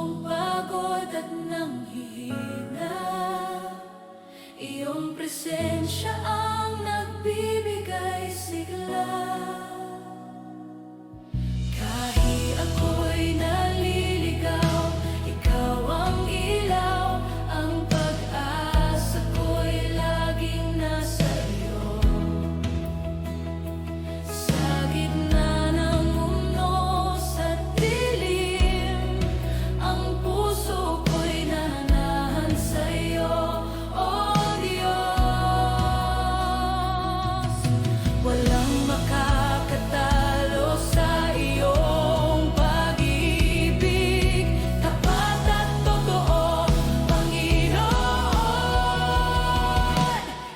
pusong pagod at nanghihina, iyong presensya ang nagbibigay sigla. Kahit ako'y naliligaw, ikaw ang ilaw, ang pag-asa ko'y laging nasa iyo. Sa gitna ng unos at dilim, ang puso ko'y nanahan sa iyo, O Diyos. Walang makakatalo sa iyong pag-ibig, tapat at totoo, Panginoon.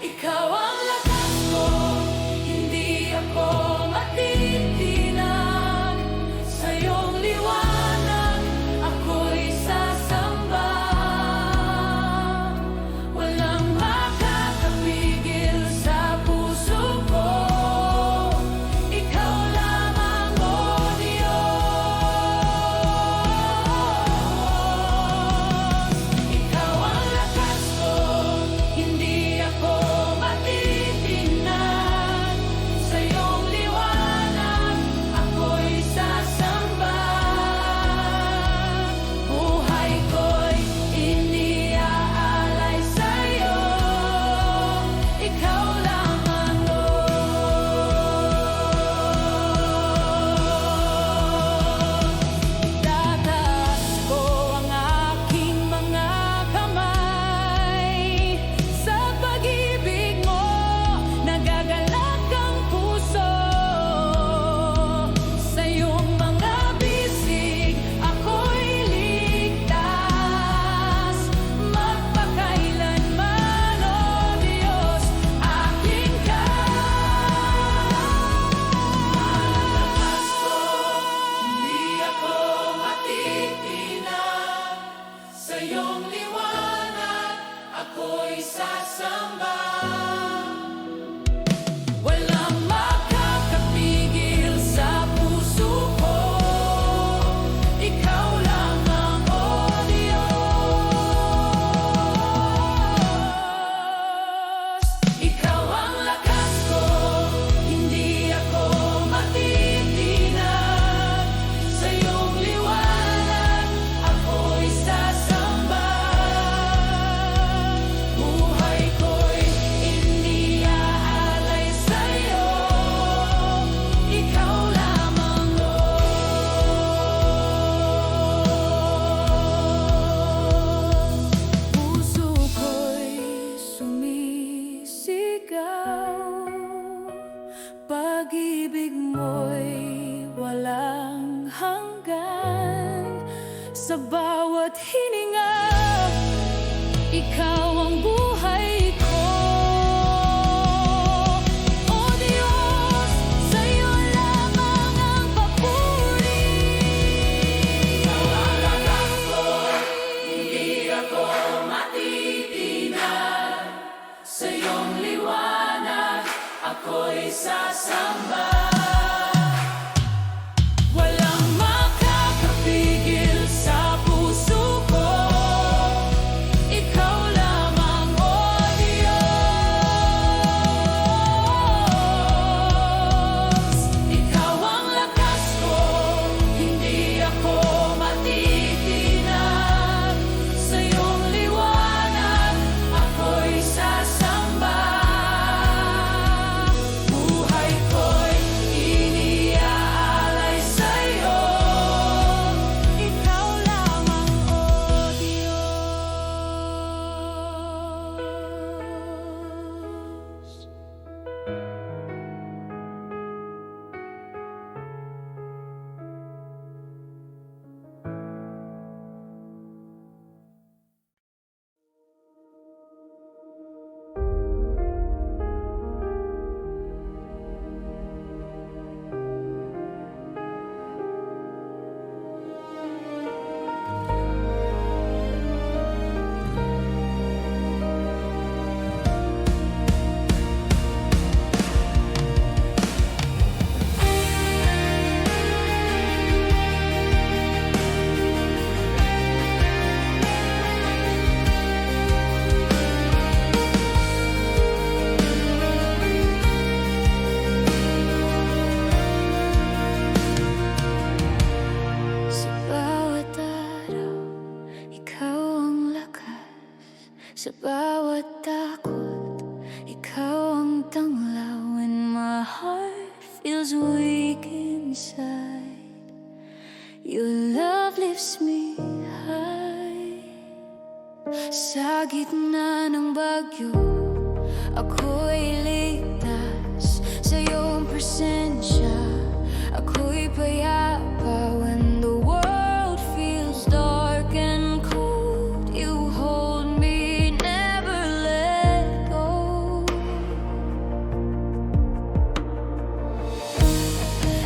Ikaw ang lakas ko, hindi ako matitinag. Sa iyong liwanag, ako'y sasamba. Walang makakapigil sa puso ko, ikaw lamang, O Diyos. Ikaw ang lakas ko, hindi ako matitinag. Sa iyong liwanag, ako'y sasamba. Buhay ko'y iniaalay sa iyo, ikaw lamang, Lord. Itataas ko ang aking mga kamay sa pag-ibig mo, nagagalak ang puso. Sa iyong mga bisig, ako'y ligtas. Magpakailanman, O Diyos, aking ka. Malakas ko, hindi ako matitinag. Sa iyong liwanag, ako'y sasamba. Walang makakapigil sa puso ko, ikaw lamang, O Diyos. Ikaw ang lakas ko, hindi ako matitinag. Sa iyong liwanag, ako'y sasamba. Buhay ko'y iniaalay sa iyo, ikaw lamang, Lord. Puso ko'y sumisigaw, pag-ibig mo'y walang hanggan. Sa bawat hininga, ikaw ang buhay ko. O Diyos, sa iyo lamang ang papuri. Ikaw ang lakas ko, hindi ako matitinag. Sa iyong liwanag, ako'y sasamba. Walang makakapigil sa puso ko, ikaw lamang, O Sa bawat takot, ikaw ang tanglaw. When my heart feels weak inside, your love lifts me high. Sa gitna ng bagyo, ako'y ligtas sa iyong presensya. Ako'y payapa when the world feels dark and cold. You hold me, never let go.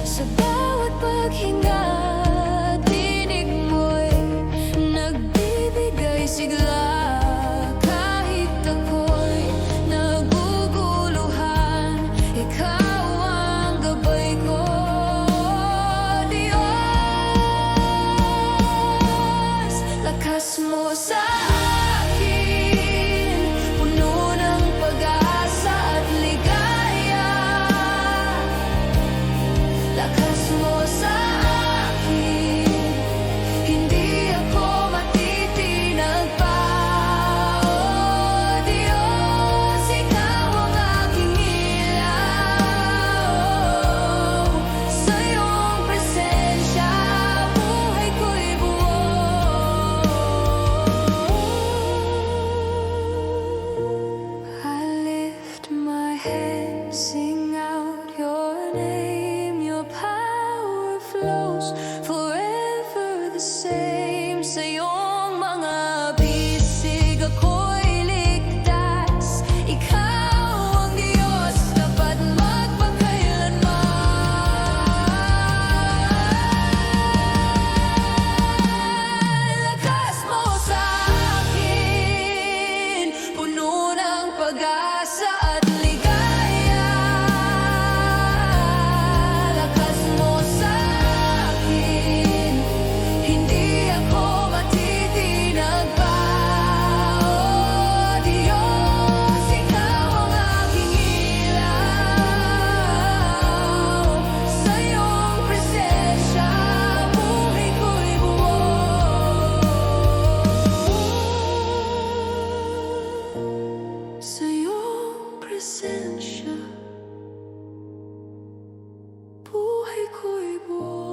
Sa bawat paghinga, tinig mo'y nagbibigay sigla. Kahit ako'y naguguluhan, ikaw ang gabay ko. Diyos, lakas mo sa akin, puno ng pag-asa at ligaya. Lakas mo sa akin, hindi ako matitinag pa. Oh Diyos, ikaw ang aking ilaw. Sa iyong presensya, buhay ko'y buo. I lift my hands, sing out your name. Your power flows forever the same. Sa iyong mga bisig, ako'y ligtas. Ikaw ang Diyos, tapat magpakailanman. Lakas mo sa akin, puno ng pag-asa at ligaya. Lakas mo sa akin, hindi ako matitinag pa. Oh Diyos, ikaw ang aking ilaw. Sa iyong presensya, buhay ko'y buo. Sa iyong presensya, buhay ko'y buo.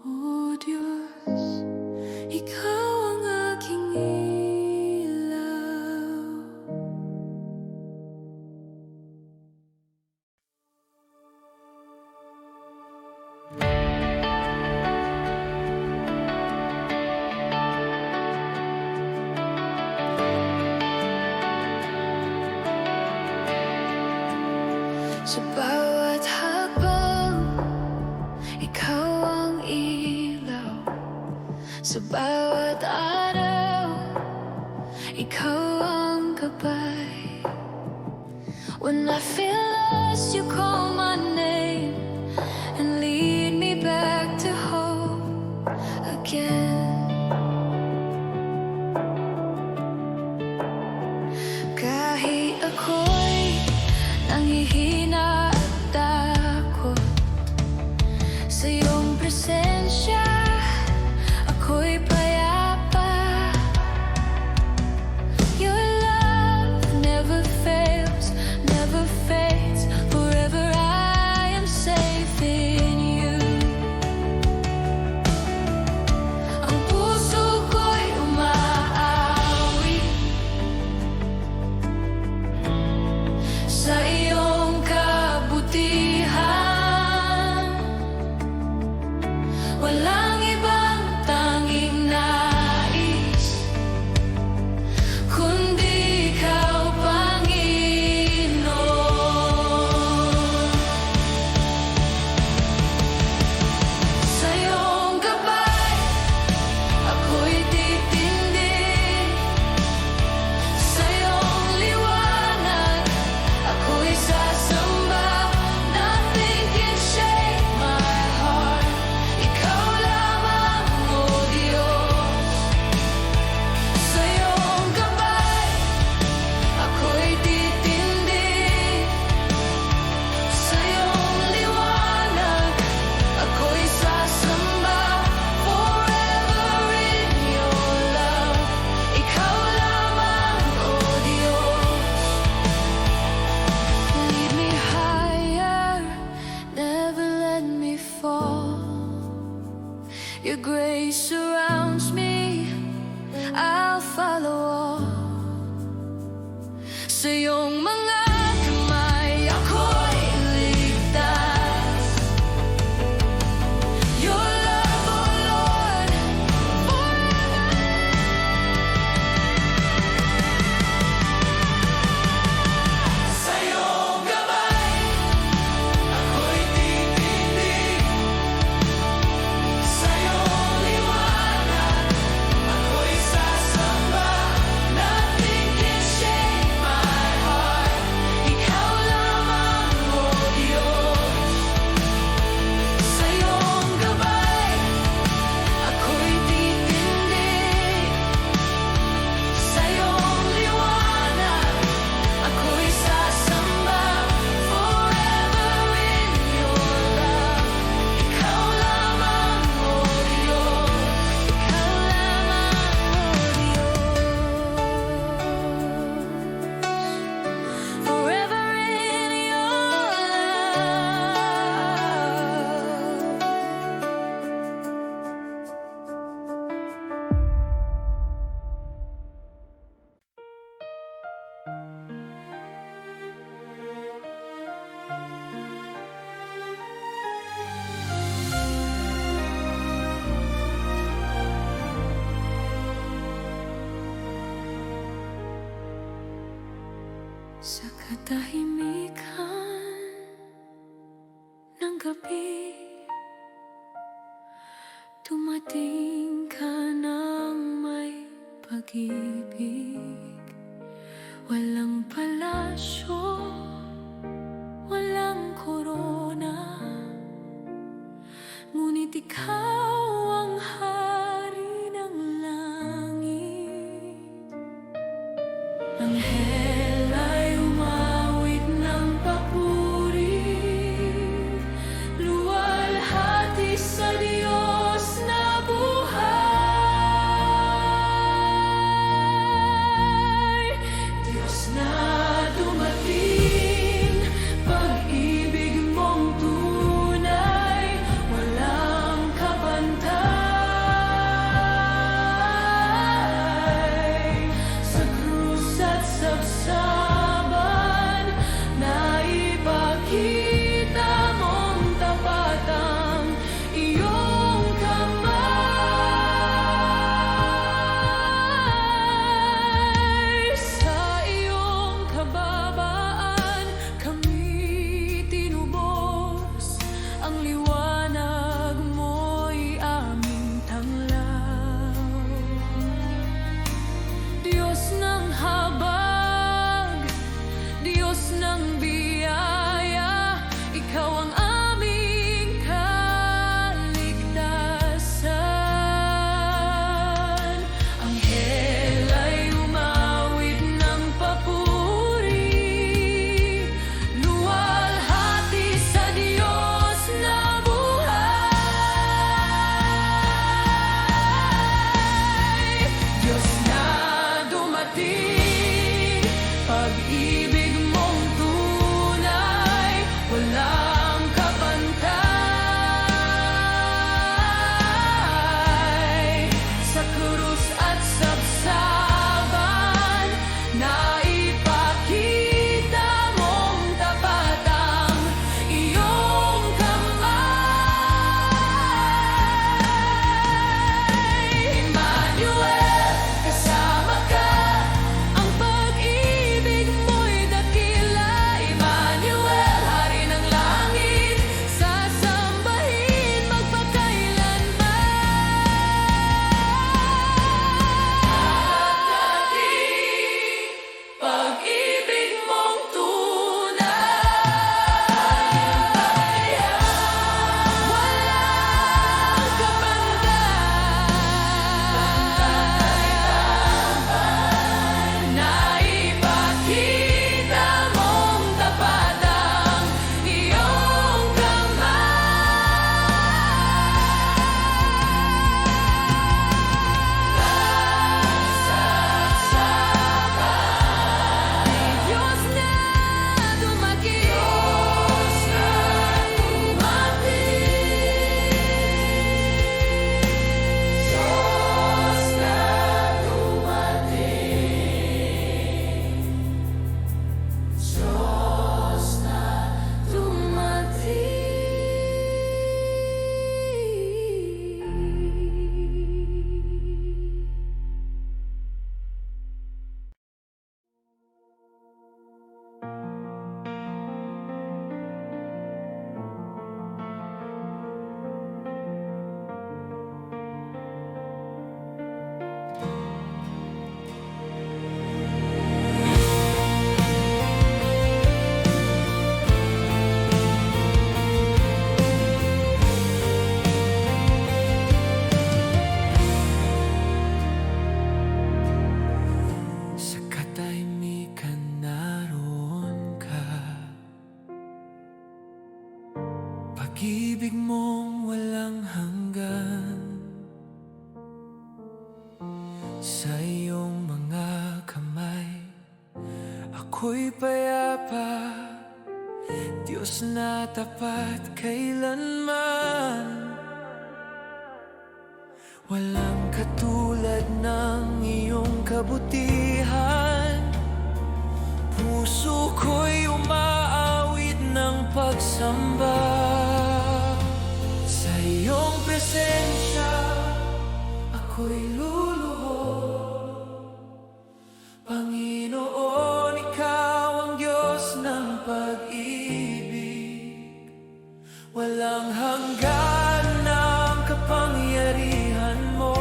Oh Diyos, ikaw ang aking ilaw. Sa bawat hakbang, ikaw ang ilaw. Sa bawat araw, ikaw ang gabay. When I feel lost, you call my name and lead me back to hope again. Kahit ako'y nanghihina at takot, sa iyong presensya, ako'y payapa. Your love never fails, never fades, forever I Your grace surrounds me, I'll follow all. Sa iyong mga kamay ako'y ligtas. Your love, oh Lord, forever. Sa iyong gabay ako'y titindig. Sa iyong liwanag ako'y sasamba. Nothing can shake my heart. Ikaw lamang, oh Diyos. Sa iyong gabay ako'y titindig. Sa iyong liwanag ako'y sasamba. Forever in your love. Ikaw lamang, oh Diyos. Ikaw lamang, oh Diyos. Forever in your Sa katahimikan ng gabi, dumating ka ng may pag-ibig. Walang palasyo, walang korona, ngunit ikaw ang hari ng langit. Anghel ay umawit ng papuri, luwalhati sa Diyos na buhay. Diyos na dumating, pag-ibig mong tunay, walang kapalit. Sa iyong mga kamay ako'y payapa, Diyos na tapat kailanman. Walang katulad ng iyong kabutihan. Puso ko'y umaawit ng pagsamba. Sa iyong presensya ako'y luluhod. Panginoon, ikaw ang Diyos ng pag-ibig. Walang hanggan ng kapangyarihan mo.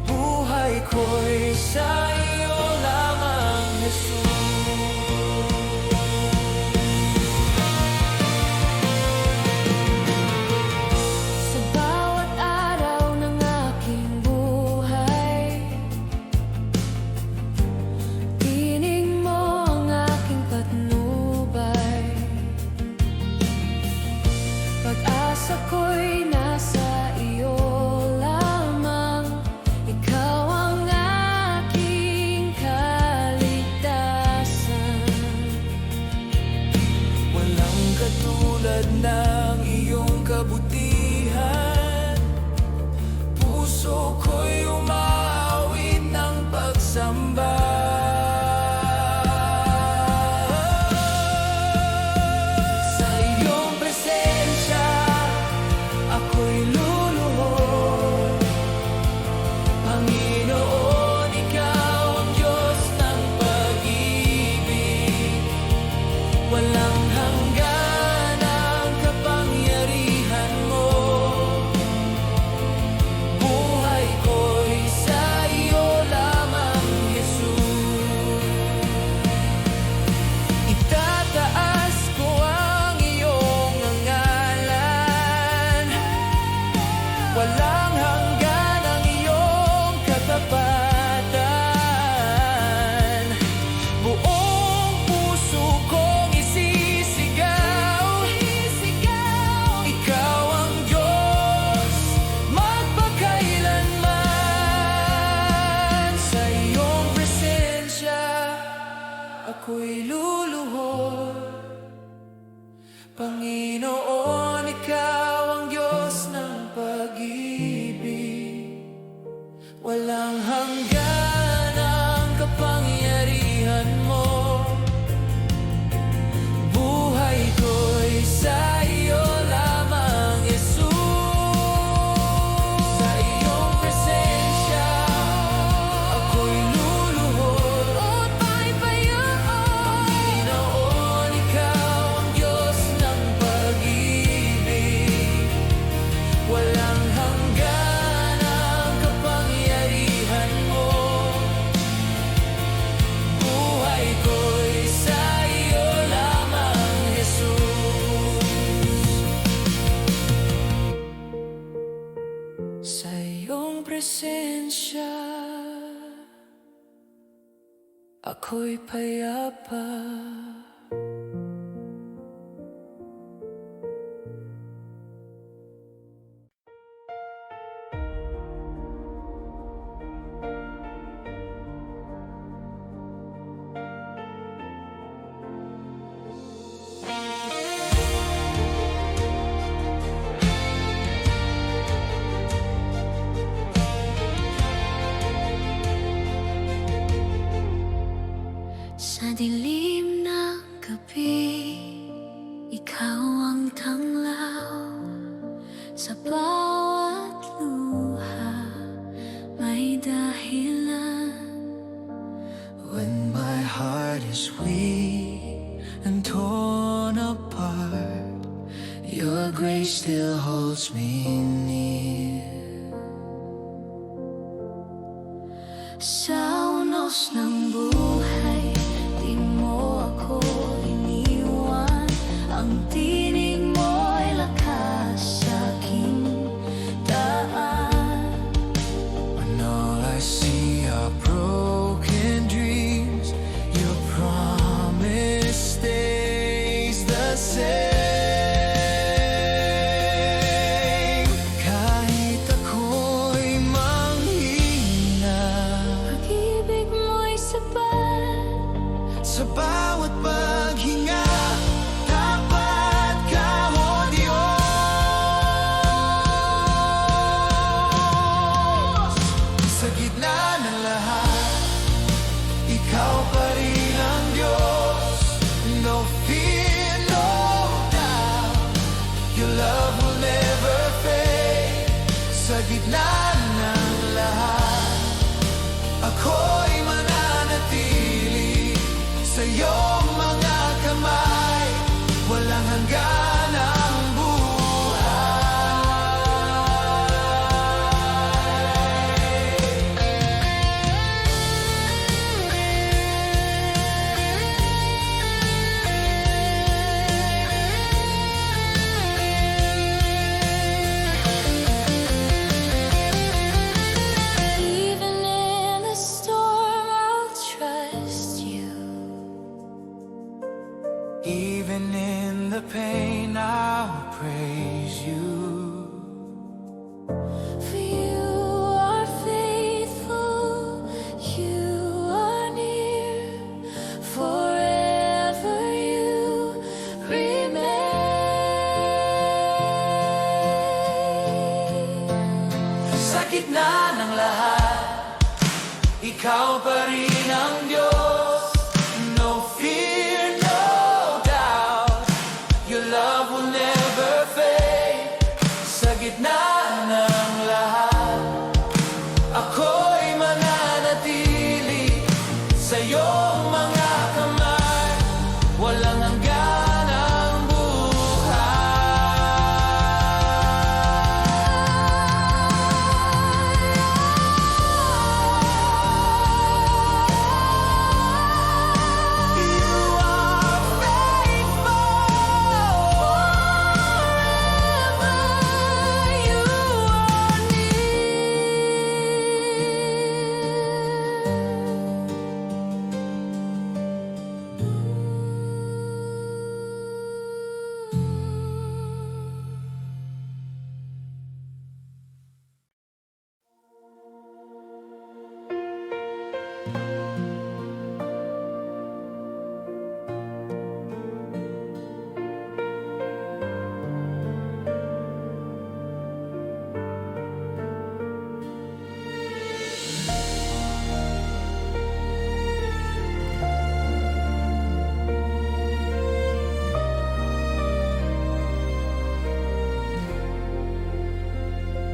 Buhay ko'y sa iyo lamang, Jesus. Sa bawat araw ng aking buhay, tinig mo ang aking patnubay. Pag-asa ko'y nasa iyo lamang, ikaw ang aking kaligtasan. Walang katulad ng iyong kabutihan. Puso ko'y umaawit ng pagsamba. Sa iyong presensya ako'y luluhod. Panginoon, ikaw ang Diyos ng pag-ibig. Walang hanggan ang kapangyarihan mo. Buhay ko'y sa iyo lamang, Jesus. Itataas ko ang iyong ngalan. Walang hanggan ang iyong katapatan. Buong puso kong isisigaw, ikaw ang Diyos magpakailanman. Sa iyong presensya ako'y luluhod. Panginoon, ikaw ang Diyos ng pag-ibig. Walang hanggan ang kapangyarihan mo. Buhay ko'y sa iyo lamang, Jesus. Sa iyong presensya ako'y luluhod. Panginoon, ikaw ang Diyos ng pag-ibig. Walang hanggan ang kapangyarihan mo. Buhay ko'y sa iyo lamang, Jesus. Sa iyong presensya ako'y payapa. Sa dilim ng gabi, ikaw ang tanglaw. Sa bawat luha may dahilan. When my heart is weak and torn apart, your grace still holds me near. Sa unos ng buhay, di mo ako iniwan. Ang tinig mo'y lakas sa aking daan. When all I see are broken dreams, your promise stays the same. Kahit ako'y manghihina, gitna ng lahat, ako'y mananatili sa iyong mga kamay. Walang hanggan ang Even in the storm, I'll trust you. Even in the pain, I'll praise you. For you are faithful, you are near, forever you remain. Sa gitna ng lahat, ikaw pa rin ang Diyos. No fear, no doubt, your love will never fade. Sa gitna ng lahat, ako'y mananatili sa iyong mga kamay. Walang hanggan ang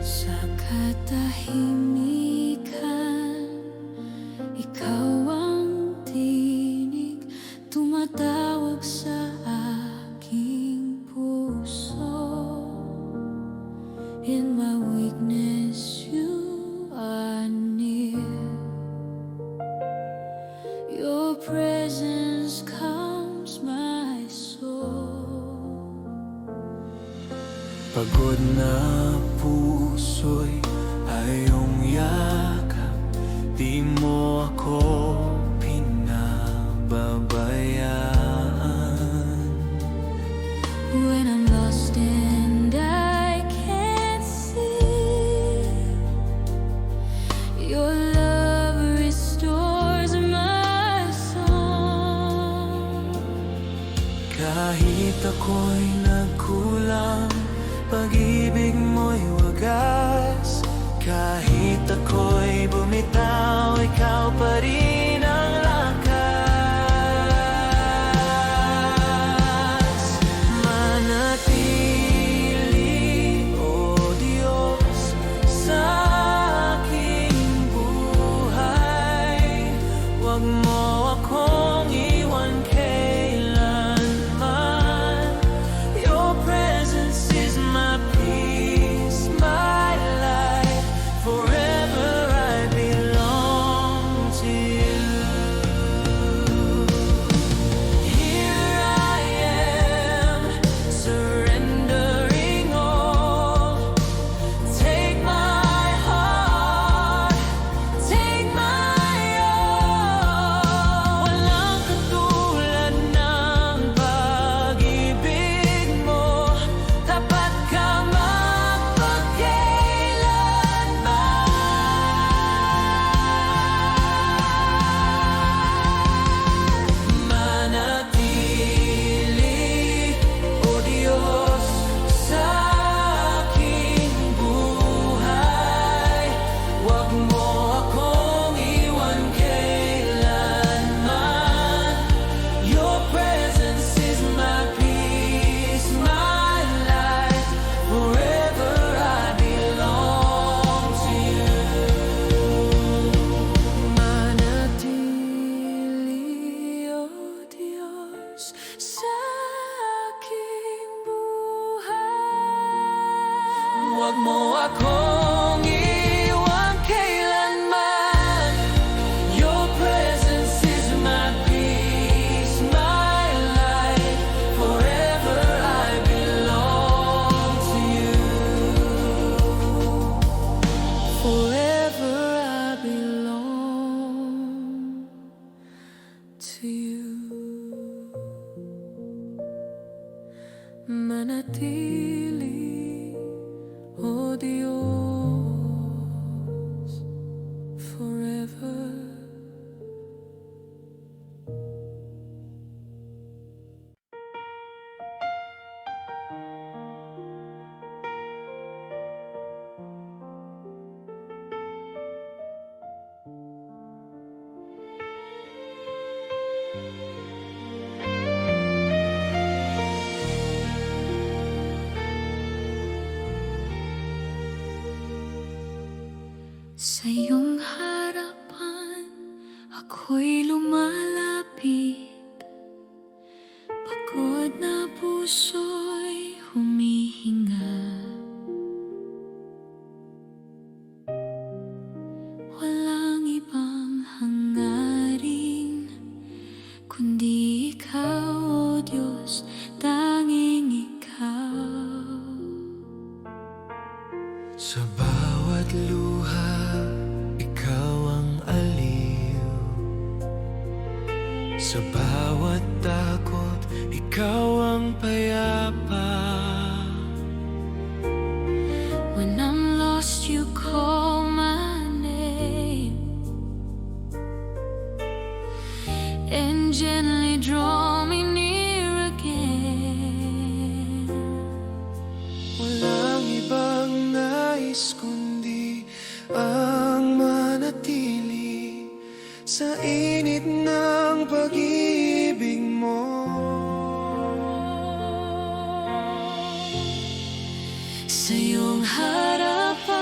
Sa katahimikan, ikaw ang tinig, tumatawag sa aking puso. In my weakness, you are near. Your presence calms my soul. Pagod na puso'y ayong yakap, di mo ako pinababayaan. When I'm lost and I can't see, your love restores my song. Kahit ako'y nagkulang, pag-ibig mo'y wagas. Kahit ako'y bumitaw, ikaw pa rin ang lakas. Manatili, O Diyos, sa aking buhay. Huwag mo akong iwan kailanman. Your presence is my peace, my life. Forever I belong to you. mo akong iwan kailanman. Your presence is my peace, my life. Forever I belong to you. Forever I belong to you. Manatili, oh Diyos, forever. Sa iyong harapan, ako'y lumalapit. Pagod na puso'y humihinga. Walang ibang hangarin, kundi ikaw, O Diyos, tanging ikaw. Sa bawat luha, ikaw ang aliw. Sa bawat takot, ikaw ang payapa. When I'm lost, you call my name and gently draw me near again. Walang ibang nais kundi ang manatili sa init ng pag-ibig mo. Sa iyong harapan,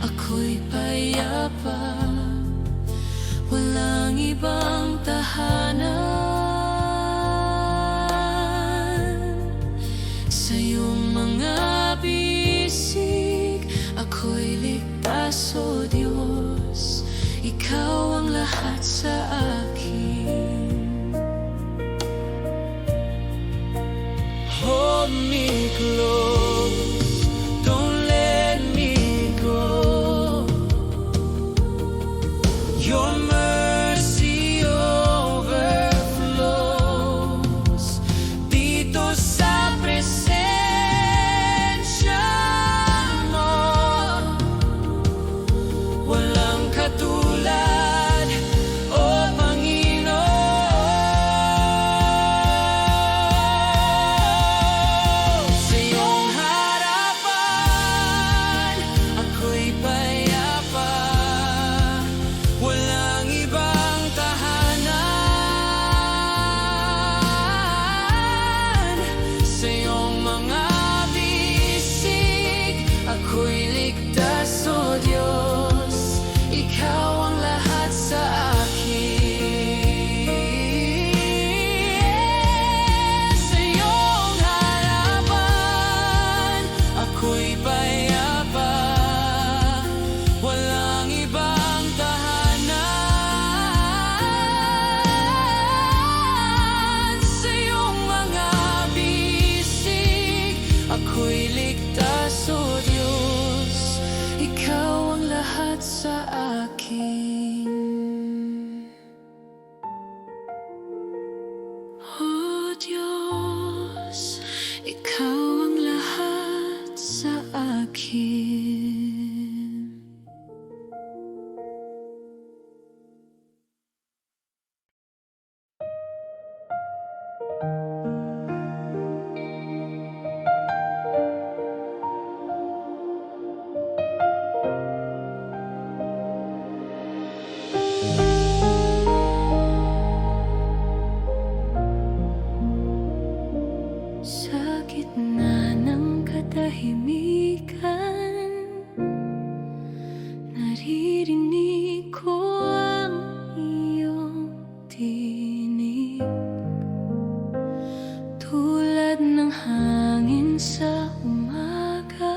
ako'y payapa. Walang ibang tahanan. Sa iyong mga bisig, ako'y ligtas, O Diyos. Ikaw ang lahat sa akin. Hold me close, don't let me go. Your mercy overflows dito sa presensya mo. Walang katulad, O Panginoon. Sa iyong harapan, ako'y payapa. Walang ibang tahanan. Sa iyong mga bisig, ako'y ligtas, O Diyos. Ikaw ang lahat sa akin. Sa iyong harapan, ako'y payapa. Walang ibang tahanan. Sa iyong mga bisig, ako'y ligtas, O Diyos. Ikaw ang lahat sa akin. O Diyos, ikaw ang lahat sa akin. Sa gitna ng katahimikan, naririnig ko ang iyong tinig. Tulad ng hangin sa umaga,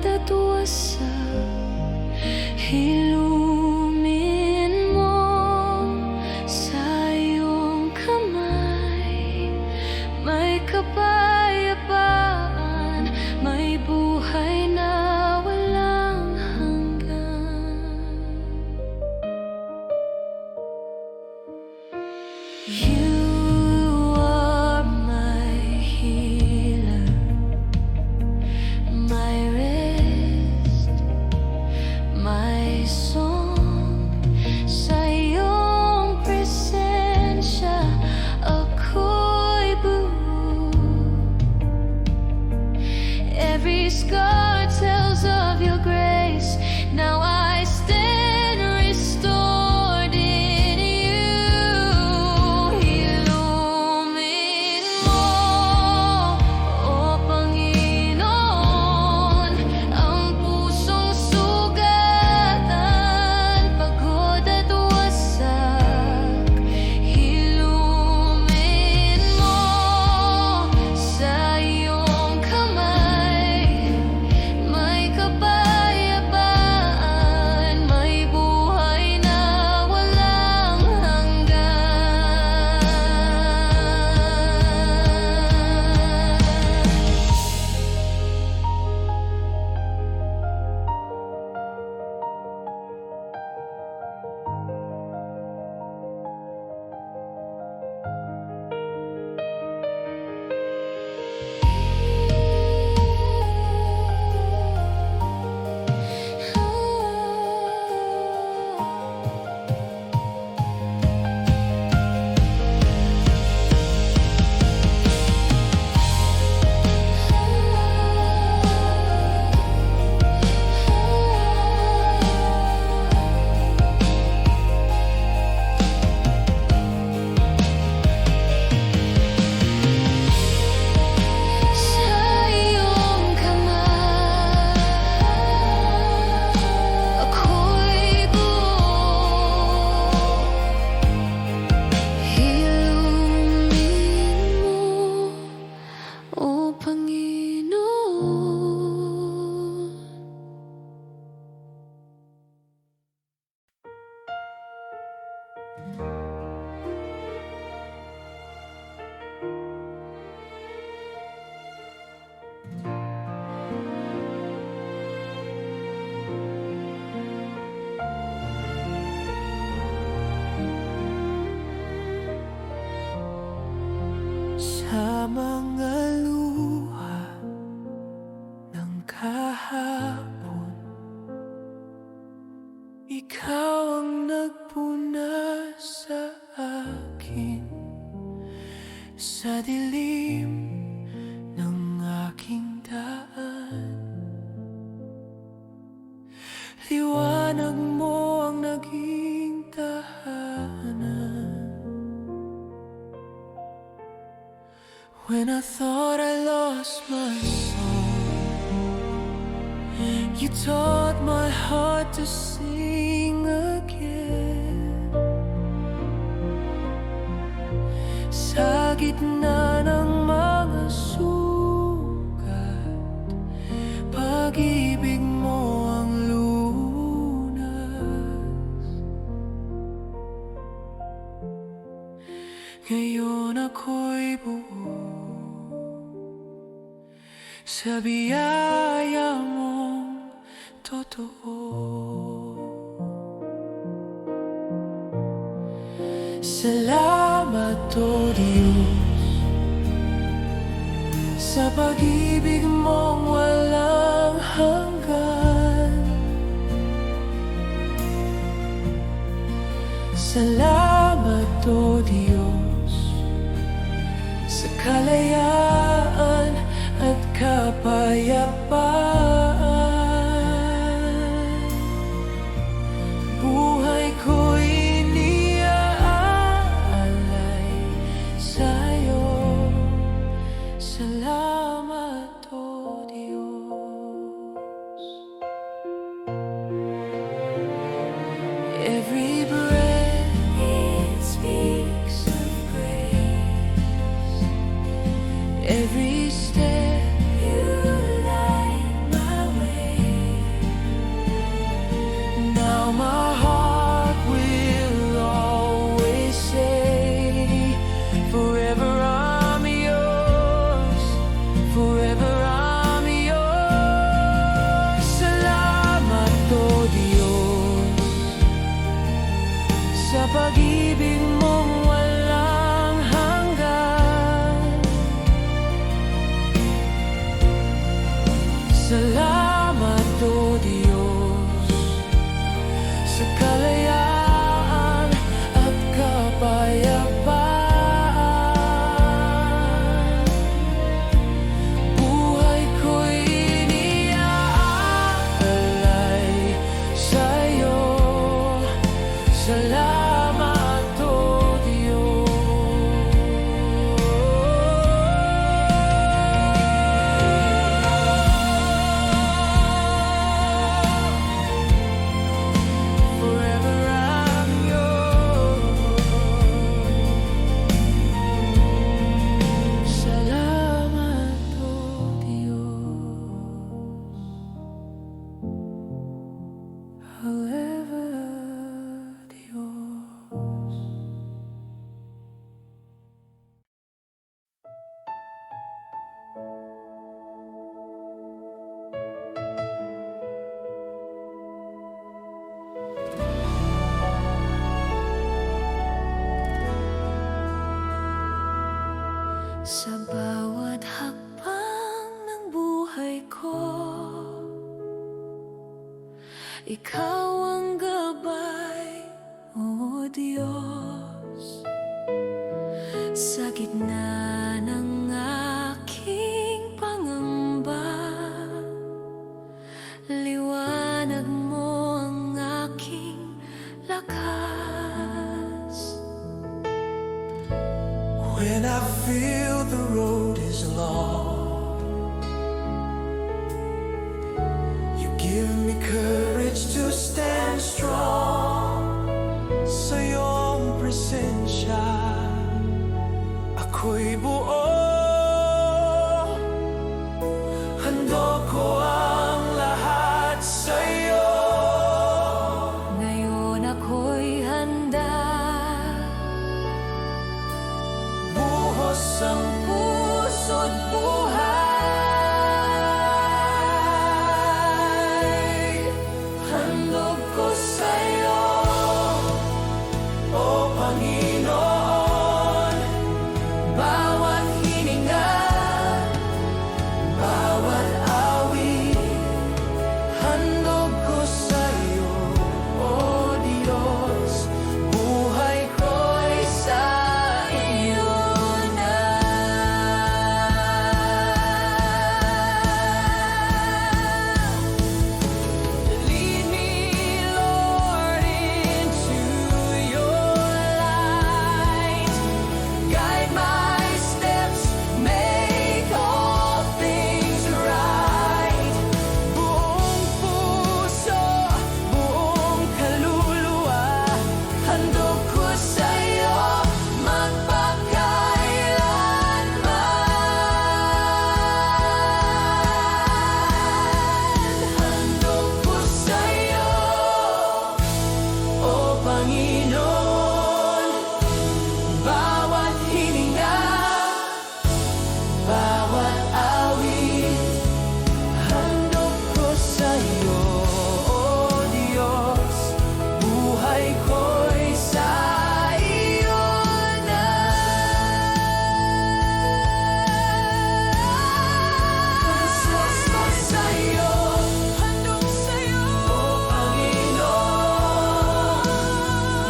at wasak, hilumin mo sa iyong kamay. May kapayapaan, may buhay na walang hanggan. You are my healer, my rest, my song. Sa iyong presensya ako'y buo. Every scar tells of your grace. Now I stand restored in you. Ilumin mo, O Panginoon, ang pusong sugatan, pagod at wasak. Ilumin mo sa iyong kamay. May kapayapaan, may buhay na walang hanggan. Sa iyong kamay ako'y buo. Ilumin mo, O Panginoon. Sa mga luha ng kahapon, ikaw ang nagpuna sa akin. Sa dilim ng aking daan, liwanag mo ang naging tahanan. When I thought I lost my soul, you taught my heart to sing again. Sa gitna ng mga sugat, pag-ibig mo ang lunas. Ngayon ako'y buo sa biyaya mong totoo. Salamat, O Diyos, sa pag-ibig mong walang hanggan. Salamat, O Diyos, sa kalayaan at kapayapaan. Buhay ko'y iniaalay sa'yo. Salamat, O Diyos. Every breath it speaks of grace. Every step you light Sa bawat hakbang ng buhay ko, Ikaw ang gabay, O Diyos. Sa gitna ng aking pangamba, liwanag mo ang aking lakas. When I feel the road is long, you give me courage to stand strong. Sa iyong presensya, ako'y buo. Handog ko ang lahat sa iyo. Ngayon ako'y handa, Buhos ang puso't buhay. Handog ko sa iyo, O Panginoon. Bawat hininga, bawat awit, handog ko sa iyo, O Diyos. Buhay ko'y sa iyo na. Lead me, Lord, into your light. Guide my steps, make all things right. Buong puso, buong kaluluwa, handog ko sa iyo magpakailanman. Handog ko sa iyo, O Panginoon. Bawat hininga, bawat awit, handog ko sa iyo, O Diyos. Buhay ko'y sa iyo na. Pusos ko sa iyo, handog sa iyo, O Panginoon.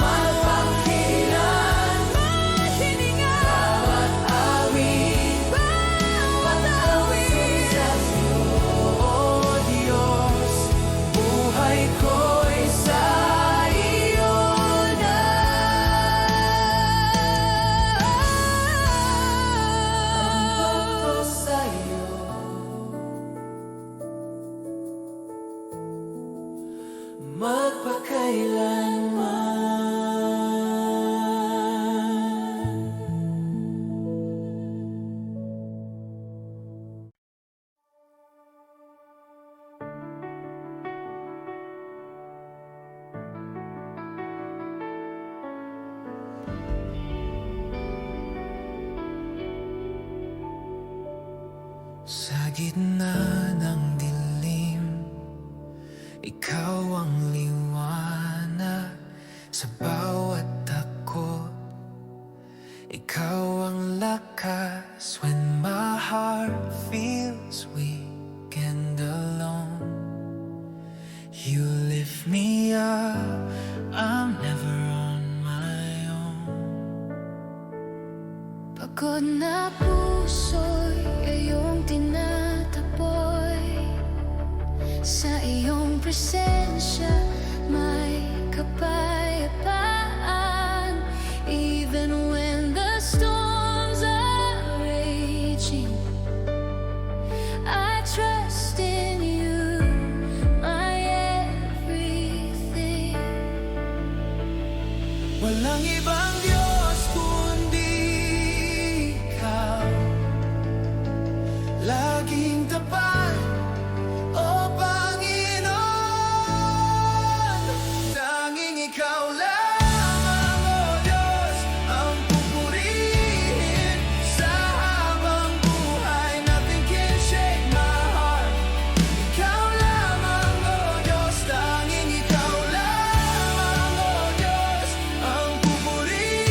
Magpakailan, bawat awit, sa iyo, O Diyos. Buhay ko'y sa iyo na. Handog ko sa iyo, magpakailanman. Sa gitna ng dilim, ikaw ang liwanag. Sa bawat takot, ikaw ang lakas. When my heart feels weak and alone, you lift me up, I'm never on my own. Pagod na puso'y iyong tinataboy. Sa iyong presensya may kapayapaan. Even when the storms are raging, I trust in you, my everything. Walang ibang Diyos kundi ikaw. Laging tapat, O Panginoon. Tanging ikaw lamang, O Diyos, ang pupurihin sa habang buhay. Nothing can shake my heart. Ikaw lamang, O Diyos, tanging ikaw lamang, O Diyos, ang pupurihin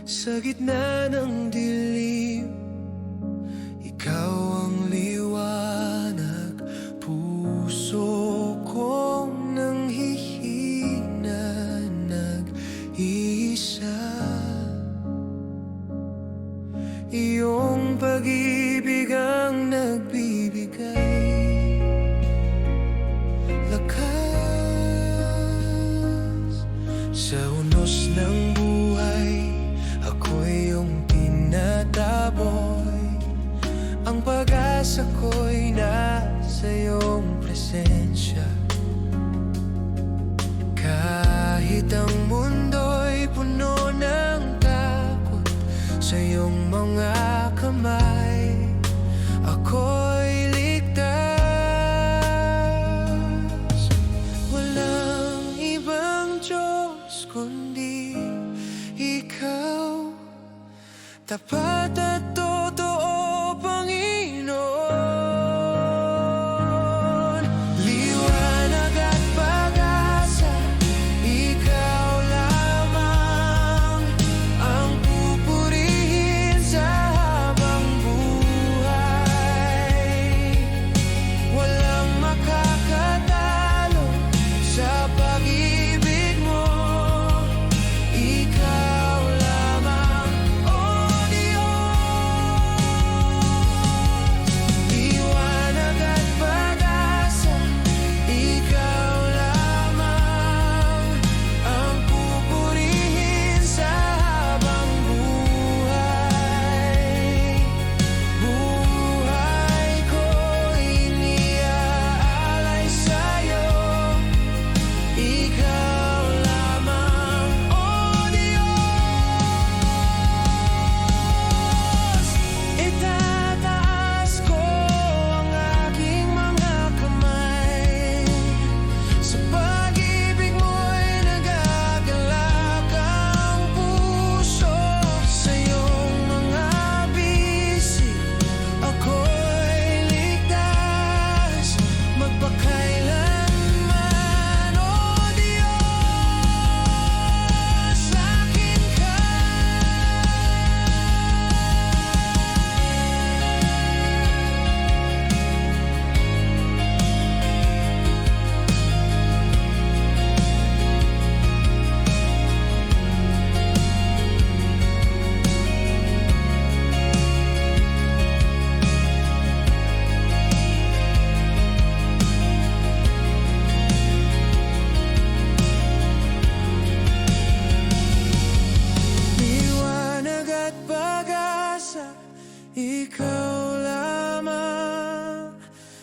Sa gitna ng dilim, ikaw ang liwanag. Puso kong nanghihina, nag-iisa. Iyong pag-ibig ang nagbibigay lakas sa unos ng buhay. Ako'y iyong tinataboy. Ang pag-asa ko'y nasa iyong presensya. Kahit ang mundo'y puno ng takot, sa iyong mga kamay ako'y ligtas. Walang ibang Diyos kundi ikaw, tapat at totoo, Panginoon. Liwanag at pag-asa, ikaw lamang ang pupurihin sa habang buhay. Walang makakatalo sa pag-ibig mo. Ikaw lamang, oh Diyos. Liwanag at pag-asa, ikaw lamang ang pupurihin sa habang buhay. Buhay ko'y iniaalay sa'yo. Ikaw lamang, oh Diyos. Itataas ko ang aking mga kamay. Sa pag-ibig mo'y nagagalak ang puso. Sa iyong mga bisig ako'y ligtas magpakailanman, oh Diyos. Akin ka. Liwanag at pag-asa, ikaw lamang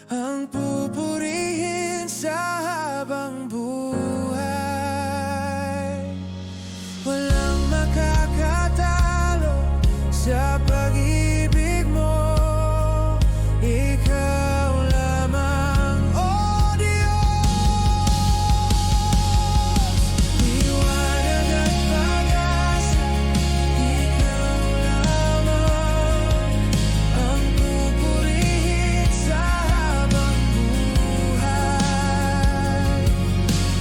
ang pupurihin sa habang buhay. Walang makakatalo sa pag-ibig mo. Ikaw lamang, oh Diyos. Liwanag at pag-asa, ikaw lamang ang pupurihin sa habang buhay.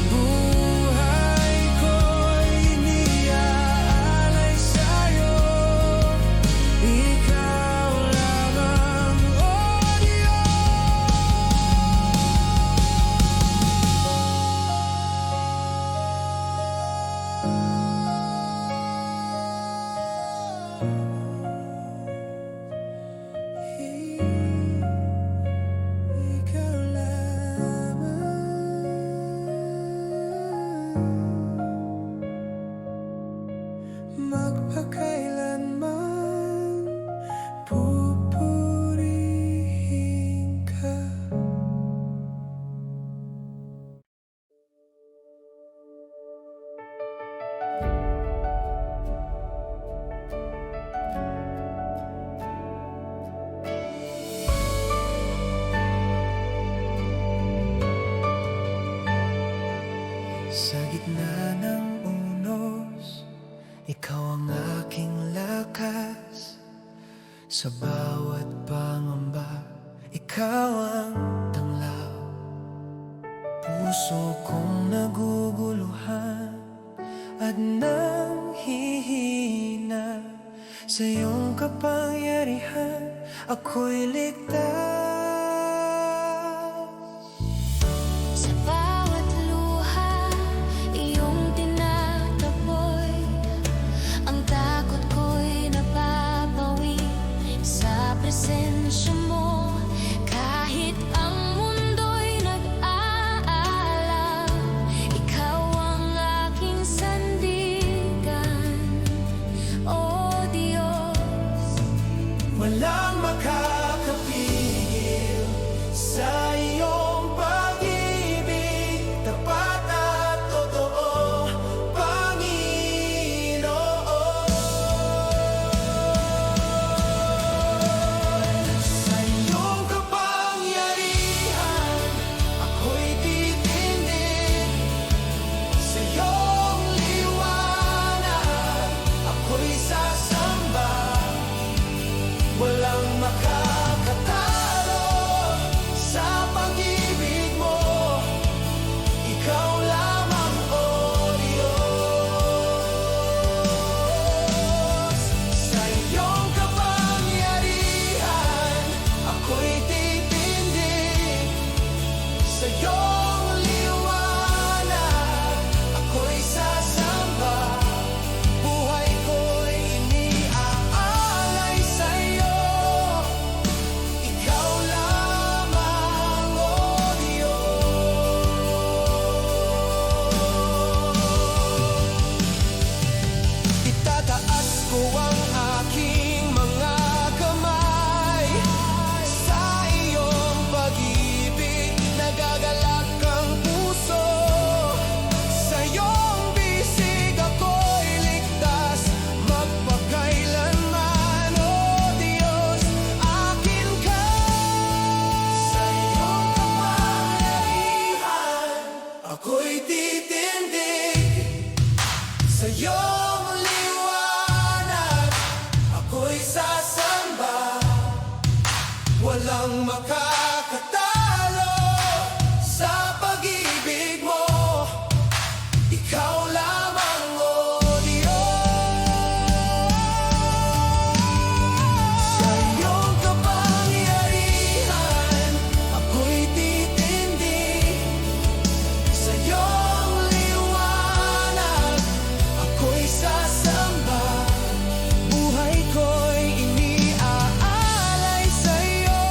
Buhay ko'y iniaalay sa'yo. Ikaw lamang, oh Ikaw lamang magpakailanman pupurihin ka. Sa gitna ng unos, ikaw ang aking lakas. Sa bawat pangamba, ikaw ang tanglaw. Puso kong naguguluhan at nanghihina, Sa iyong kapangyarihan, ako'y ligtas. Sa bawat luha, iyong tinataboy. Ang takot ko'y napapawi sa presensya mo. Kahit ang mundo'y nag-aalam, ikaw ang aking sandigan, O Diyos. Walang makakapigil sa iyong pag-ibig, tapat at totoo, Panginoon. Sa iyong kapangyarihan, ako'y titindig. Sa iyong liwanag, ako'y sasamba. Walang makakatalo sa pag-ibig mo. Ikaw lamang, O Diyos. Sa iyong kapangyarihan, ako'y titindig. Sa iyong liwanag, ako'y sasamba. Buhay ko'y iniaalay sa'yo. Ikaw lamang, O Diyos. Itataas ko ang aking mga kamay sa iyong pag-ibig. Nagagalak ang puso. Sa iyong bisig ako'y ligtas magpakailanman, O Diyos, akin ka. Sa iyong kapangyarihan, ako'y titindig. Sa iyong liwanag, ako'y sasamba. Walang makakatalo sa pag-ibig mo. Ikaw lamang, O Diyos. Sa iyong kapangyarihan, ako'y titindig. Sa iyong liwanag, ako'y sasamba. Buhay ko'y iniaalay sa'yo.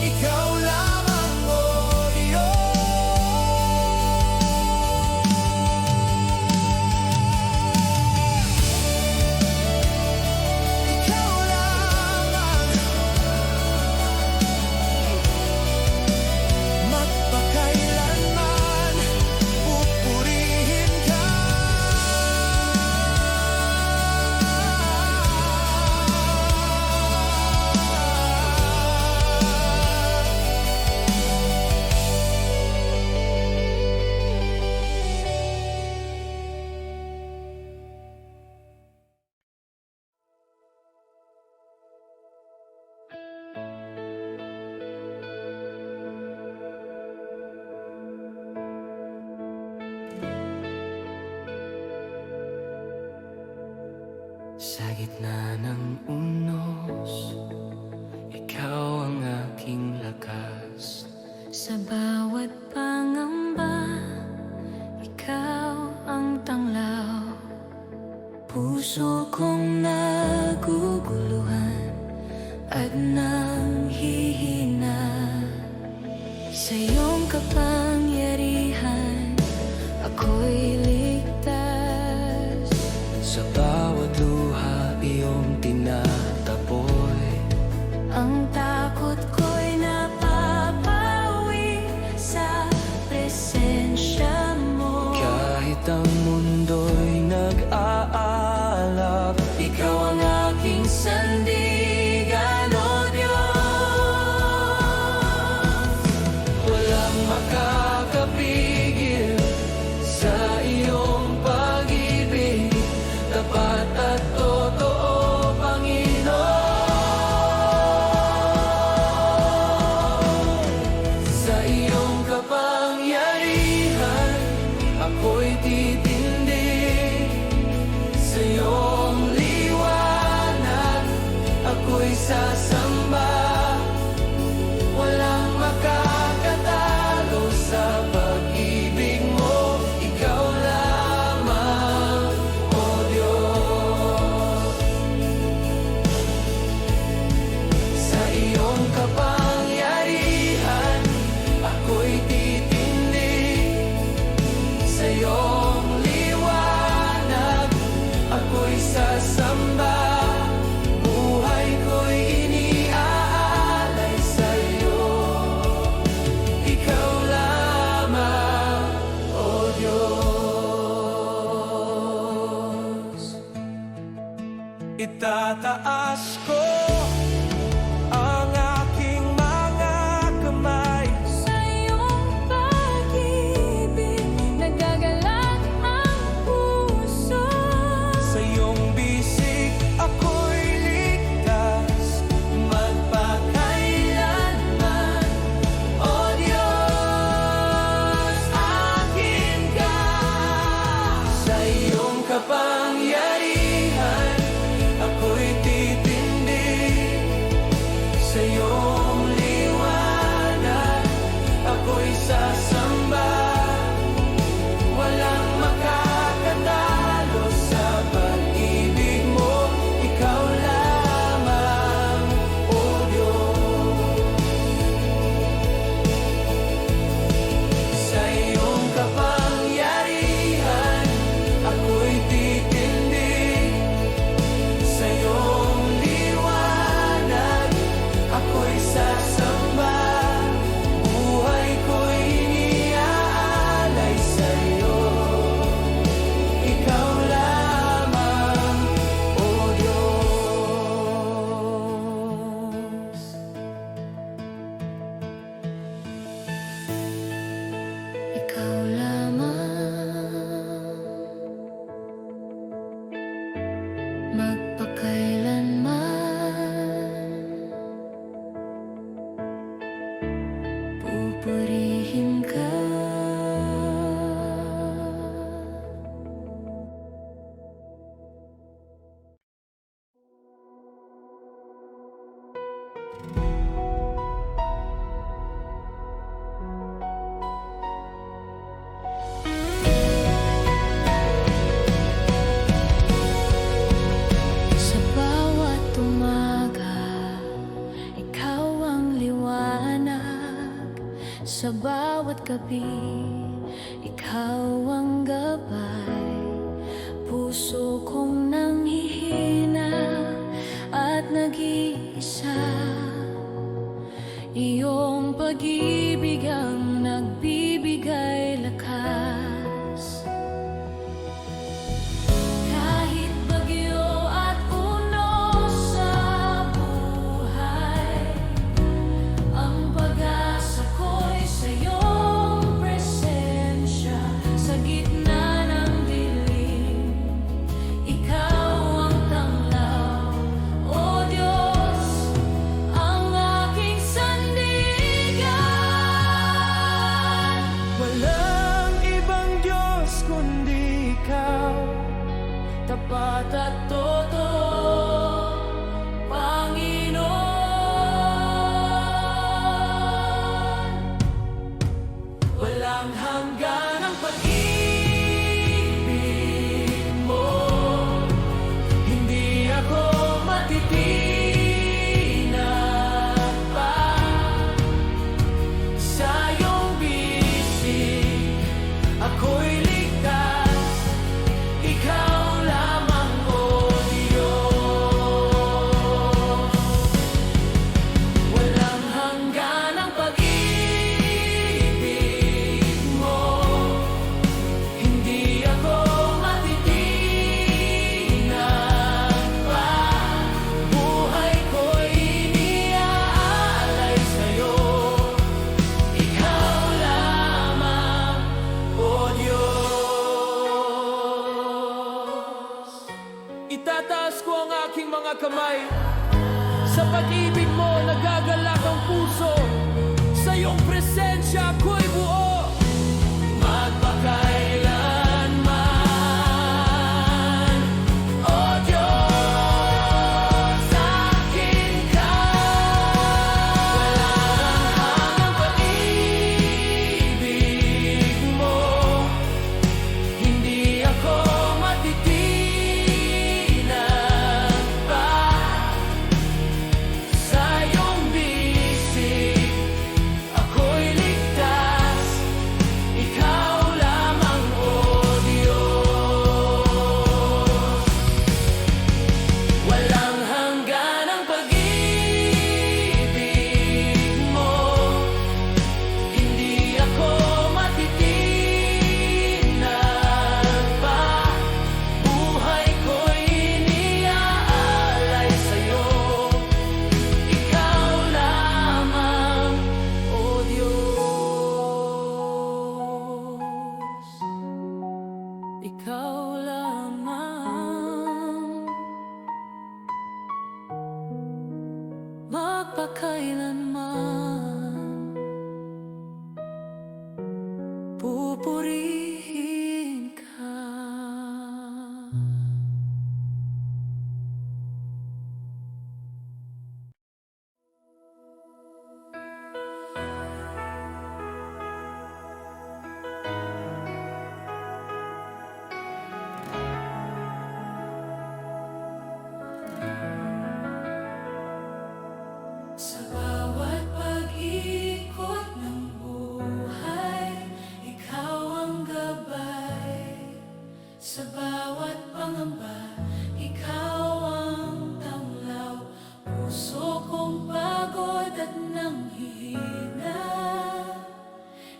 Ikaw lamang, O Diyos. Ikaw lamang, magpakailanman, pupurihin ka. Sa gitna ng unos, ikaw ang aking lakas. Sa bawat pangamba, ikaw ang tanglaw. Puso kong naguguluhan at nanghihina. Sa iyong kapangyarihan, ako'y ligtas. Sa bawat luha iyong tinataboy. Ang takot ko'y napapawi sa presensya mo. Kahit ang mundo'y nag-aalap, Ikaw ang aking sandigan, O Diyos. walang makakapigil sa iyong pag-ibig, tapat at totoo, Panginoon. Sa iyong kapangyarihan, ako'y titindig. Sa Itataas ko ang aking mga kamay Sa iyong pag-ibig, nagagalak ang puso. sa iyong bisig ako'y ligtas magpakailanman. O Diyos, akin ka. Sa iyong kapangyarihan ako'y titindig. Sa iyong liwanag ako'y sasamba. Walang makakatalo sa pag-ibig mo. Ikaw lamang, O Diyos. Sa iyong kapangyarihan ako'y titindig. Sa iyong liwanag ako'y sasamba. Buhay ko'y iniaalay sa iyo. Ikaw lamang, O Diyos. Ikaw lamang magpakailanman, pupurihin ka. Sa bawat umaga, ikaw ang liwanag. Sa bawat gabi, ikaw ang gabay. Puso kong nanghihina at nag-iisa. Iyong pag-ibig ang nagbibigay lakas. Kahit bagyo at unos sa buhay, ang pag-asa ko'y sa iyong presensya. Sa gitna ng dilim, ikaw ang tanglaw. O Diyos, ang aking sandigan. Walang ibang Diyos kundi ikaw. Tapat at totoo, Panginoon. Walang hanggan ang pag-ibig mo. Hindi ako matitinag pa sa iyong bisig. Ako'y ligtas. Ikaw lamang, O Diyos. Walang hanggan ang pag-ibig mo. Hindi ako matitinag pa. Buhay ko'y iniaalay sa'yo. Ikaw lamang, O Diyos. Itataas ko ang aking mga kamay. Sa pag-ibig mo nagagalak ang puso. Sa iyong presensya ako'y buo. Magpakailanman, O Diyos, akin ka. Walang hanggang pag-ibig mo. Hindi ako matitinag pa sa pupurihin ka. Sa bawat pag-ikot ng buhay, ikaw ang gabay. Sa bawat pangamba, ikaw ang tanglaw. Puso kong pagod at nanghihina,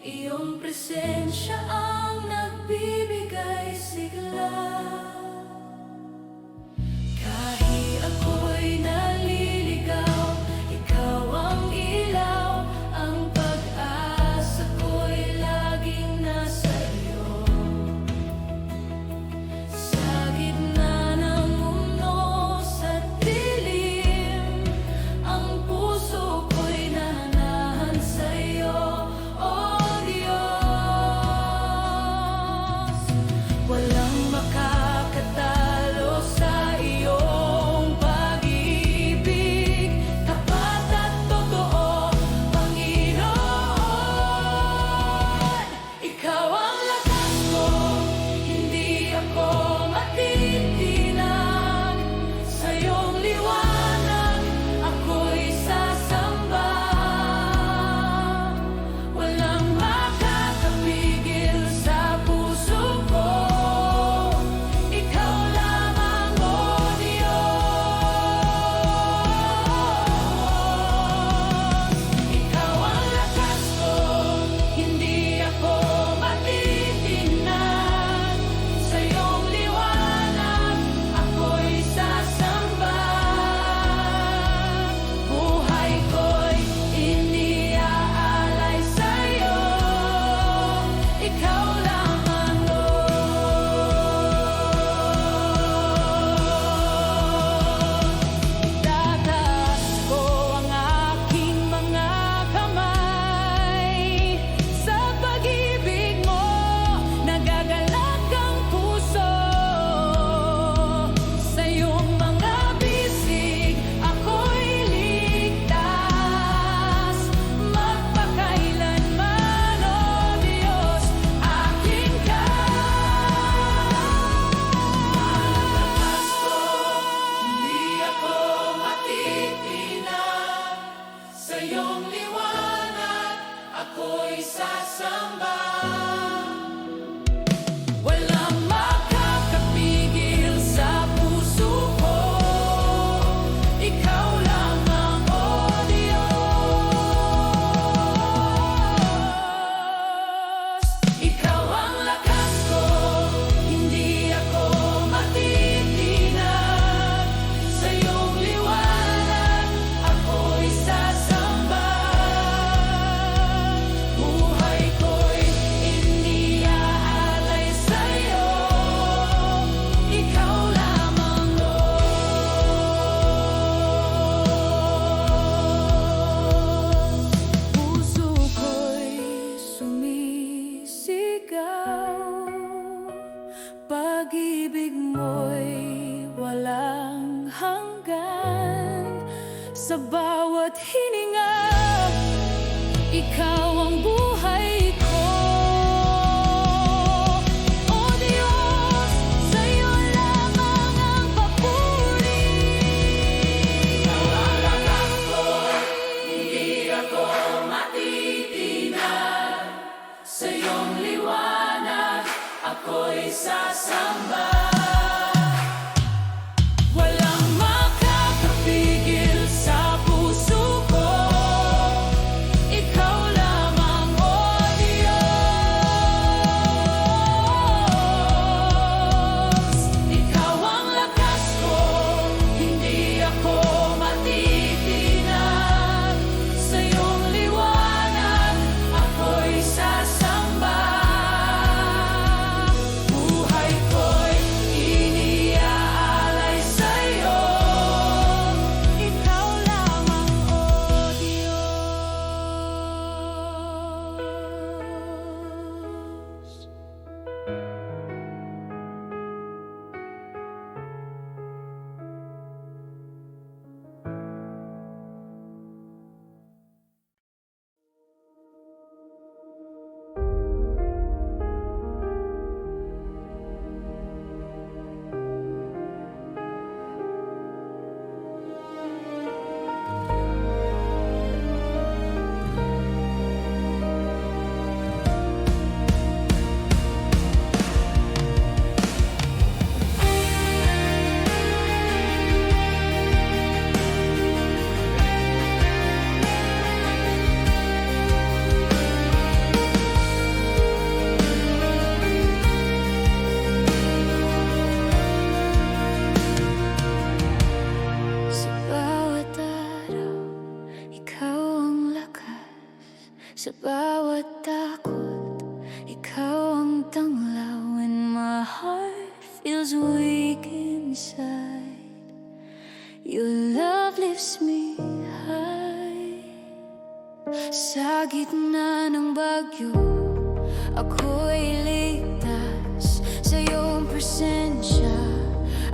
iyong presensya ang nagbibigay sigla. Kahit ako'y naliligaw, ikaw ang ilaw, ang pag-asa ko'y laging nasa iyo. Sa gitna ng unos at dilim, ang puso ko'y nanahan sa iyo, O Diyos. Walang makakatalo sa iyong pag-ibig, tapat at totoo, Panginoon. Ikaw ang lakas ko, hindi ako matitinag. Sa iyong liwanag, ako'y sasamba. Walang makakapigil sa puso ko, ikaw lamang, O Diyos. Ikaw ang lakas ko, hindi ako matitinag. Sa iyong liwanag, ako'y sasamba. Buhay ko'y iniaalay sa iyo, ikaw lamang, Lord. Itataas ko ang aking mga kamay. Sa pag-ibig mo, nagagalak ang puso. Sa iyong mga bisig, ako'y ligtas. Magpakailanman, O Diyos, akin ka. Malakas ko, hindi ako matitinag. Sa iyong liwanag, ako'y sasamba. Walang makakapigil sa puso ko, ikaw lamang, O Diyos. Ikaw ang lakas ko, hindi ako matitinag. Sa iyong liwanag, ako'y sasamba. Buhay ko'y iniaalay sa iyo, ikaw lamang, Lord. Puso ko'y sumisigaw, pag-ibig mo'y walang hanggan. Sa bawat hininga, ikaw ang buhay ko. O Diyos, sa iyo lamang ang papuri. Ikaw ang lakas ko, hindi ako matitinag. Sa iyong liwanag, ako'y sasamba. Walang makakapigil sa puso ko, ikaw lamang, O Diyos. Ikaw ang lakas ko, hindi ako matitinag. Sa iyong liwanag, ako'y sasamba. Buhay ko'y bawat takot, ikaw ang tanglaw. When my heart feels weak inside, your love lifts me high. Sa gitna ng bagyo, ako'y ligtas sa iyong presensya.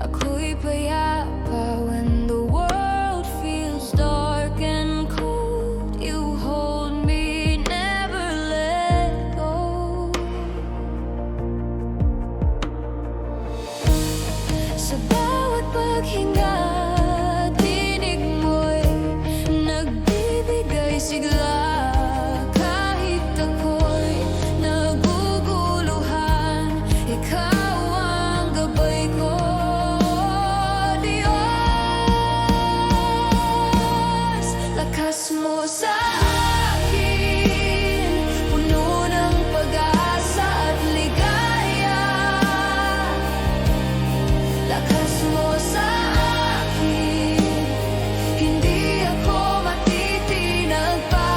Ako'y payapa when the world feels dark and cold. You hold me, never let go. Sa bawat paghinga, tinig mo'y nagbibigay sigla. Kahit ako'y naguguluhan, ikaw ang gabay ko. Diyos, lakas mo sa akin, puno ng pag-asa at ligaya. Lakas mo sa akin, hindi ako matitinag pa.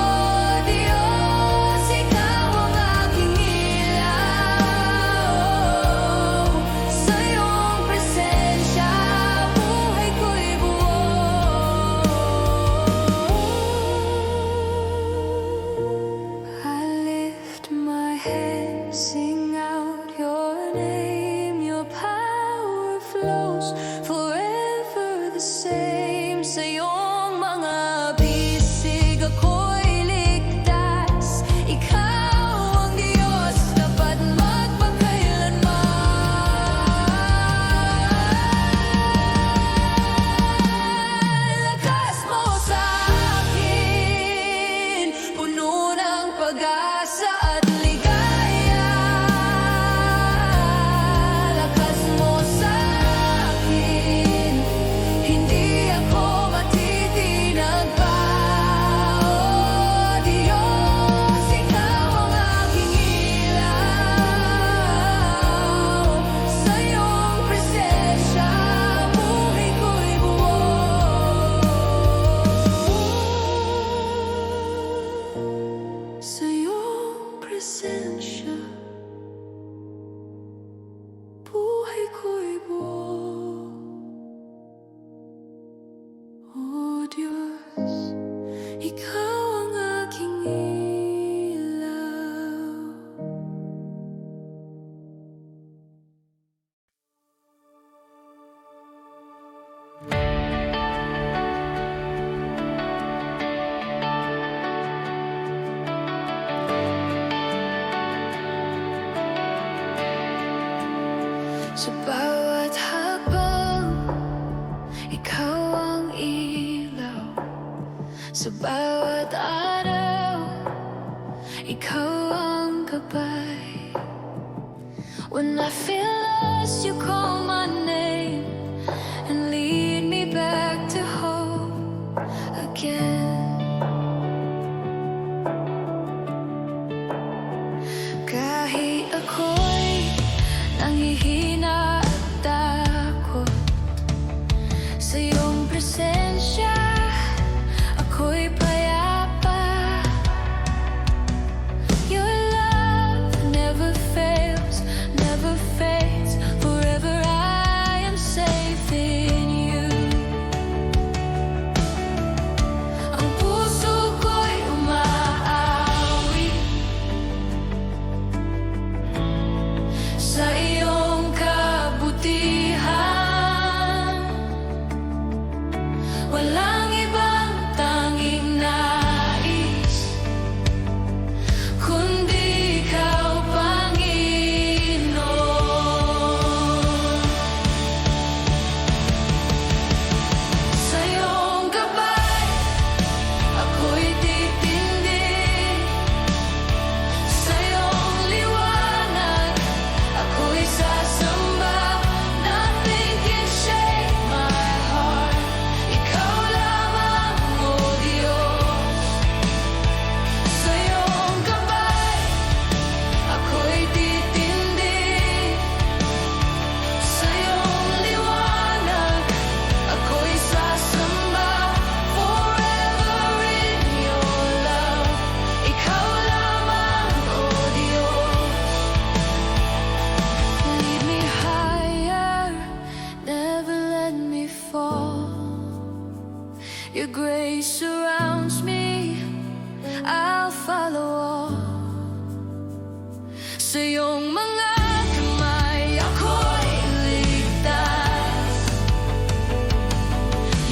Oh Diyos, ikaw ang aking ilaw. Sa iyong presensya, buhay ko'y buo. I lift my head, sing out your name. Your power flows forever the same. Sa iyong mga bisig, ako'y ligtas. Ikaw ang Diyos, dapat magpakailanman. Lakas mo sa akin, puno ng pag-asa at ligaya. Lakas mo sa akin, hindi ako matitinag pa. Oh Diyos, ikaw ang aking ilaw. Sa iyong presensya, buhay ko'y buo. Sa iyong presensya, buhay ko'y buo. Oh Diyos, ikaw ang aking ilaw. Sa bawat hakbang, ikaw ang ilaw. Sa bawat araw, ikaw ang gabay. When I feel lost, you call my name and lead me back to hope again. Kahit ako'y nanghihina at takot, sa iyong presensya, ako'y payapa. Your love never fails, never fades. Forever I am safe in you. Ang puso ko'y umaawi sa iyong Sa iyong mga kamay ako'y ligtas.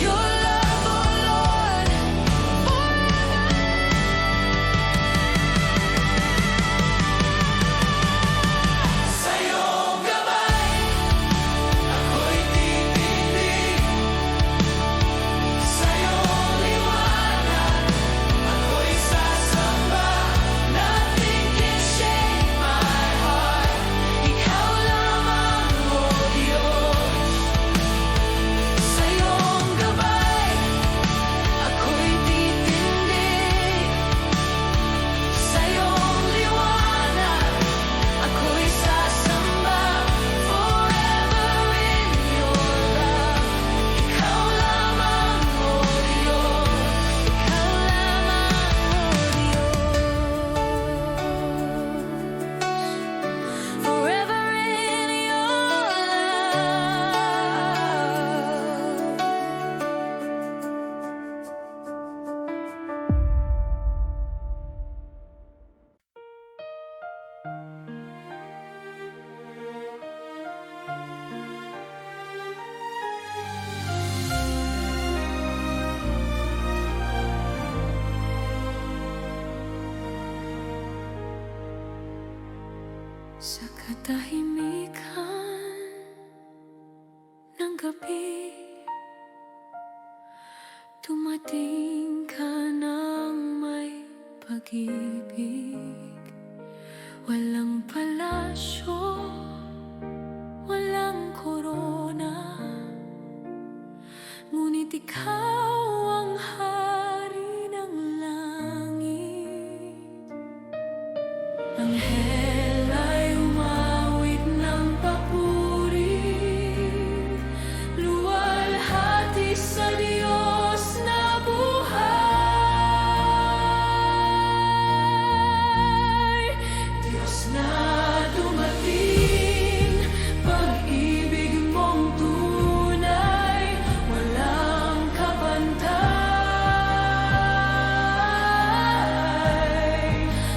Your love, oh Lord, forever. Sa iyong kamay ako'y titindig. Sa iyong liwanag ako'y sasamba. Nothing can shake my heart. Ikaw lamang, oh Diyos. Sa iyong gabay ako'y titindig. Sa iyong liwanag ako'y sasamba. Forever in your love. Ikaw lamang, oh Diyos. Ikaw lamang, oh Diyos. Forever in your Sa katahimikan ng gabi, dumating ka ng may pag-ibig. Walang palasyo, walang korona, ngunit ikaw ang hari ng langit. Anghel ay umawit ng papuri, luwalhati sa Diyos na buhay. Diyos na dumating, pag-ibig mong tunay, walang kabantay.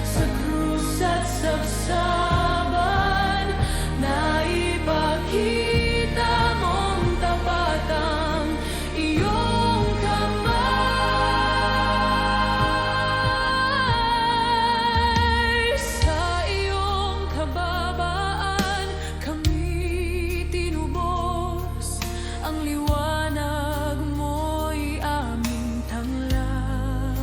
Sa krus at sabsaban, naipakita mong tapat ang iyong kamay. Sa iyong kababaan kami tinubos, ang liwanag mo'y aming tanglaw.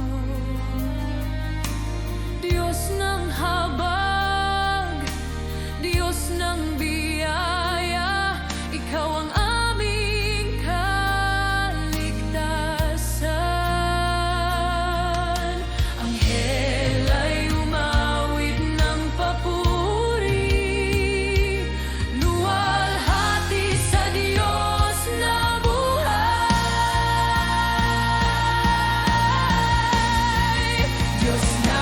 Diyos ng habag, Diyos ng biyaya, ikaw ang aming kaligtasan. Anghel ay umawit ng papuri, luwalhati sa Diyos na buhay. Diyos na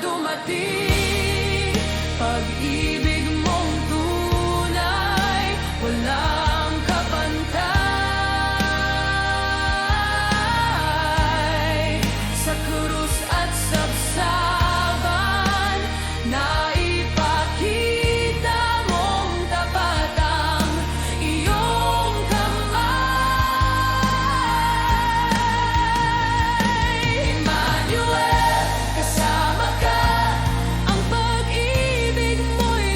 dumating, pag-ibig mong tunay, walang kabantay. Sa krus at sabsaban, naipakita mong tapat ang iyong kamay. Emmanuel, kasama ka, ang pag-ibig mo'y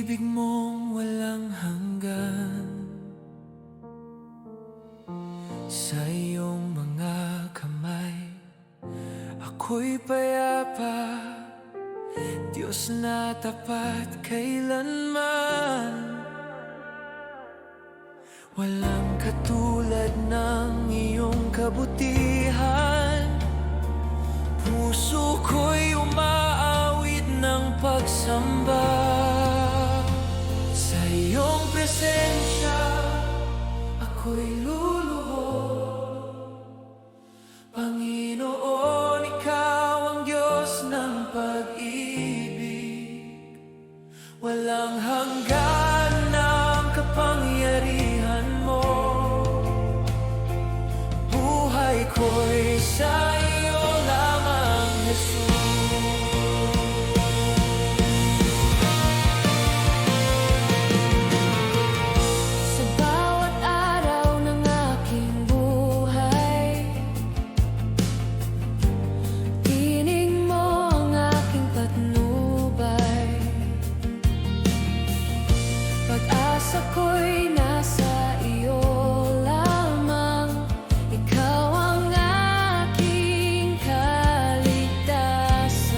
pag-ibig mong walang hanggan, sa iyong mga kamay ako'y payapa, Diyos na tapat kailanman. Walang katulad ng iyong kabutihan, puso ko'y umaawit ng pagsamba. Sa iyong presensya ako'y luluhod, Panginoon, ikaw ang Diyos ng pag-ibig. Walang hanggan ng kapangyarihan mo, buhay ko'y sa iyo lamang, Jesus. Sa bawat araw ng aking buhay, tinig mo ang aking patnubay. Pag-asa ko'y nasa iyo lamang, ikaw ang aking kaligtasan.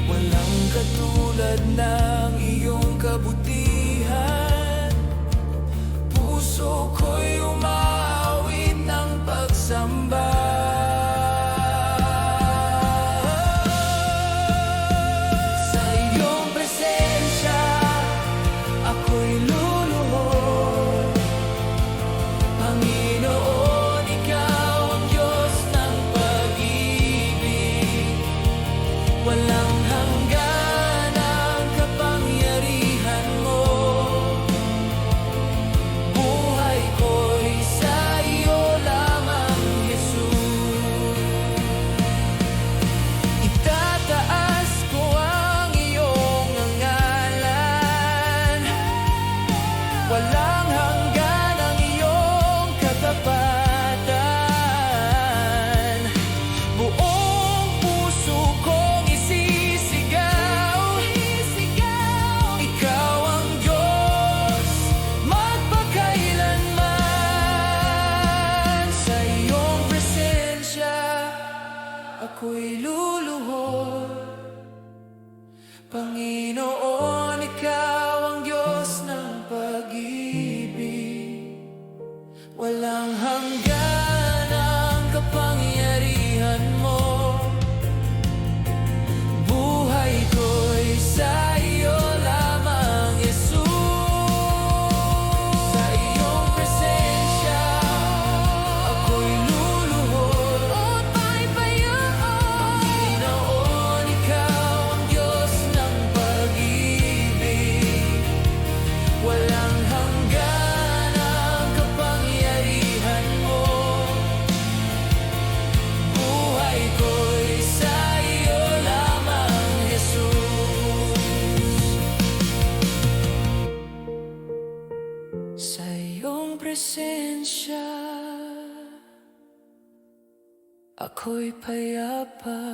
Walang katulad ng iyong kabutihan, puso ko'y umaawit ng pagsamba. Sa iyong presensya ako'y luluhod, Panginoon, ikaw ang Diyos ng pag-ibig. Walang hanggan ang kapangyarihan mo, buhay ko'y sa iyo lamang, Jesus. Itataas ko ang iyong ngalan, walang hanggan ang iyong katapatan. Buong puso kong isisigaw, ikaw ang Diyos magpakailanman. Sa iyong presensya ako'y luluhod, Panginoon, ikaw ang Diyos ng pag-ibig. Walang hanggan ang kapangyarihan mo, buhay ko'y sa iyo lamang, Jesus. Sa iyong presensya ako'y luluhod, Panginoon, ikaw ang Diyos ng pag-ibig. Walang hanggan ang kapangyarihan mo, buhay ko'y sa iyo lamang, Jesus. Sa iyong presensya ako'y payapa,